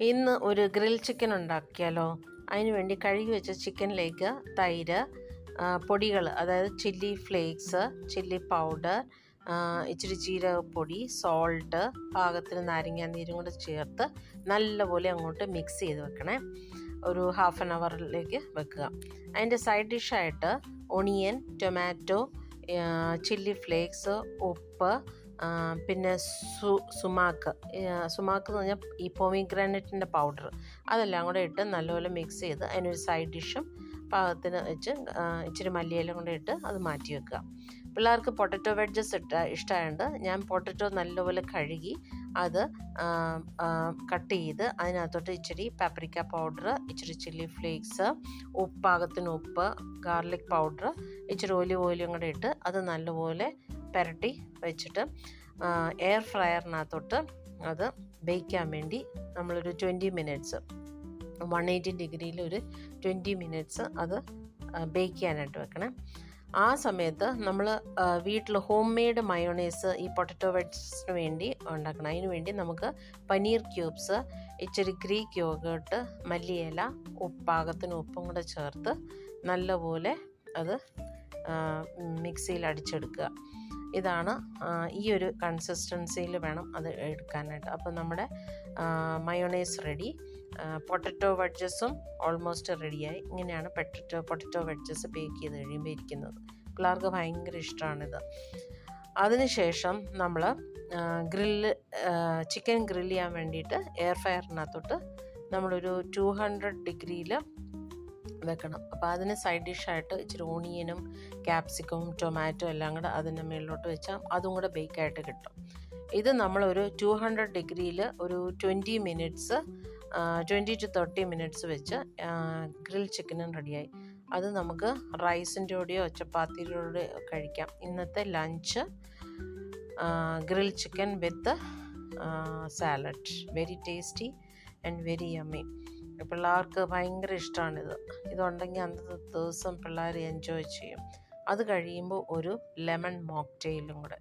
ഇന്ന് ഒരു grill chicken ഉണ്ടാക്കിയാലോ? അതിനുവേണ്ടി കഴുകി വെച്ച ചിക്കനിലേക്ക് തൈര്, പൊടികൾ, അതായത് ചില്ലി ഫ്ലേക്സ്, ചില്ലി പൗഡർ, ഇച്ചിരി ജീരകപ്പൊടി, സോൾട്ട്, പാകത്തിന് നാരങ്ങ നീരും കൂടെ ചേർത്ത് നല്ലപോലെ അങ്ങോട്ട് മിക്സ് ചെയ്ത് വെക്കണേ. ഒരു ഹാഫ് ആൻ അവറിലേക്ക് വെക്കുക. അതിൻ്റെ സൈഡ് ഡിഷായിട്ട് ഒണിയൻ, ടൊമാറ്റോ, ചില്ലി ഫ്ലേക്സ്, ഉപ്പ്, പിന്നെ സുമാക്ക് എന്ന് പറഞ്ഞാൽ ഈ പോമിഗ്രാനൈറ്റിൻ്റെ പൗഡർ, അതെല്ലാം കൂടെ ഇട്ട് നല്ലപോലെ മിക്സ് ചെയ്ത് അതിനൊരു സൈഡ് ഡിഷും പാകത്തിന് വെച്ച് ഇച്ചിരി മല്ലിയില കൊണ്ട് ഇട്ട് അത് മാറ്റി വെക്കുക. പിള്ളേർക്ക് പൊട്ടറ്റോ വെഡ്ജസ് ഇഷ്ടമായതുകൊണ്ട് ഞാൻ പൊട്ടറ്റോ നല്ലപോലെ കഴുകി അത് കട്ട് ചെയ്ത് അതിനകത്തോട്ട് ഇച്ചിരി പാപ്രിക്ക പൗഡർ, ഇച്ചിരി ചില്ലി ഫ്ലേക്സ്, പാകത്തിന് ഉപ്പ്, ഗാർലിക് പൗഡർ, ഇച്ചിരി ഒലിവ് ഓയിലും കൂടെ ഇട്ട് അത് നല്ലപോലെ പുരട്ടി വെച്ചിട്ട് എയർ ഫ്രയറിനകത്തോട്ട് അത് ബേക്കാൻ വേണ്ടി നമ്മളൊരു 20 മിനിറ്റ്സ് 180 ഡിഗ്രിയിൽ ഒരു 20 മിനിറ്റ്സ് അത് ബേക്ക് ചെയ്യാനായിട്ട് വെക്കണം. ആ സമയത്ത് നമ്മൾ വീട്ടിൽ ഹോം മെയ്ഡ് മയോണൈസ് ഈ പൊട്ടറ്റോ വെഡ്സിന് വേണ്ടി ഉണ്ടാക്കണം. അതിന് വേണ്ടി നമുക്ക് പനീർ ക്യൂബ്സ്, ഇച്ചിരി ഗ്രീക്ക് യോഗേർട്ട്, മല്ലിയില, പാകത്തിന് ഉപ്പും കൂടെ ചേർത്ത് നല്ലപോലെ അത് മിക്സിയിൽ അടിച്ചെടുക്കുക. ഇതാണ് ഈ ഒരു കൺസിസ്റ്റൻസിയിൽ വേണം അത് എടുക്കാനായിട്ട്. അപ്പോൾ നമ്മുടെ മയോണൈസ് റെഡി. പൊട്ടറ്റോ വെഡ്ജസും ഓൾമോസ്റ്റ് റെഡിയായി. ഇങ്ങനെയാണ് പൊട്ടറ്റോ വെഡ്ജസ് ബേക്ക് ചെയ്ത് കഴിയുമ്പോൾ ഇരിക്കുന്നത്. പിള്ളേർക്ക് ഭയങ്കര ഇഷ്ടമാണിത്. അതിനുശേഷം നമ്മൾ ചിക്കൻ ഗ്രില്ല് ചെയ്യാൻ വേണ്ടിയിട്ട് എയർ ഫ്രയറിനകത്തോട്ട് നമ്മളൊരു 200 ഡിഗ്രിയിൽ വെക്കണം. അപ്പോൾ അതിന് സൈഡ് ഡിഷായിട്ട് ഇച്ചിരി ഓണിയനും ക്യാപ്സിക്കവും ടൊമാറ്റോ എല്ലാം കൂടെ അതിൻ്റെ മുകളിലോട്ട് വെച്ചാൽ അതും കൂടെ ബേക്കായിട്ട് കിട്ടും. ഇത് നമ്മളൊരു 200 ഡിഗ്രിയിൽ ഒരു 20 മിനിറ്റ്സ് 20 to 30 മിനിറ്റ്സ് വെച്ച് ഗ്രിൽ ചിക്കനും റെഡിയായി. അത് നമുക്ക് റൈസിൻ്റെ കൂടെയോ ചപ്പാത്തിയുടെ കഴിക്കാം. ഇന്നത്തെ lunch grill chicken with salad. Very tasty and very yummy. പിള്ളേർക്ക് ഭയങ്കര ഇഷ്ടമാണിത്. ഇതുണ്ടെങ്കിൽ അന്നത്തെ ദിവസം പിള്ളേർ എൻജോയ് ചെയ്യും. അത് കഴിയുമ്പോൾ ഒരു ലെമൺ മോക്ടെയിലും കൂടെ.